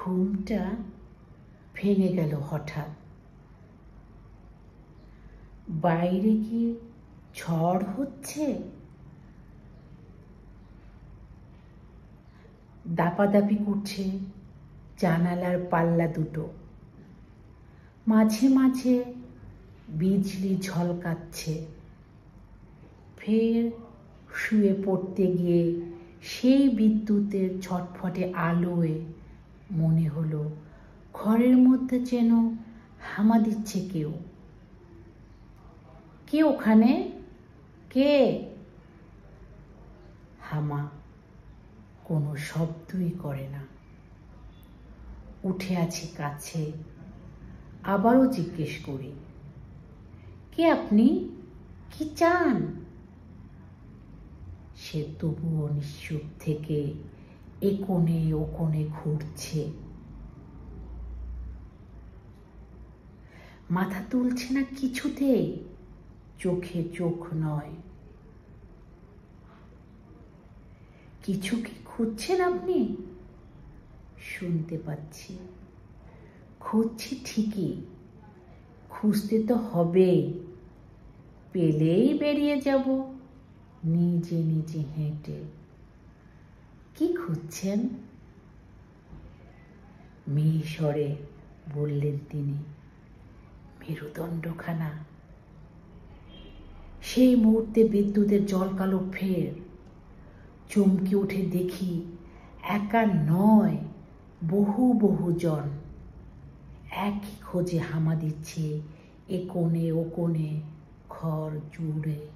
ঘুমটা ভেঙে গেল হঠাৎ। বাইরে কি ঝড় হচ্ছে? দাপাদাপি করছে জানালার পাল্লা দুটো। মাঝে মাঝে বিজলি ঝলকাচ্ছে। ফের শুয়ে পড়তে গিয়ে সেই বিদ্যুতের ছটফটে আলোয় মনে হলো ঘরের মধ্যে যেন হামা দিচ্ছে কেউ। কে ওখানে? কে? হামা কোনো শব্দই করে না। উঠে আছি কাছে, আবারও জিজ্ঞেস করি, কে আপনি? কি চান? সে তবুও নিশ্চুপ থেকে এ কোণে ও কোণে ঘুরছে। মাথা তুলছে না কিছুতেই, চোখে চোখ নয়। কিছু কি খুঁজছেন আপনি? শুনতে পাচ্ছি। খুঁজছি ঠিকই, খুঁজতে তো হবেই, পেলেই বেরিয়ে যাব নিজে নিজে হেঁটে। কি খুঁজছেন? মিহিস্বরে বললেন তিনি। মেরুদণ্ডখানা। সেই মুহূর্তে বিদ্যুতের জলকালো ফের। চমকে উঠে দেখি একা নয়, বহু বহু জন একই খোঁজে হামা দিচ্ছে এ কোণে ও কোণে ঘর জুড়ে।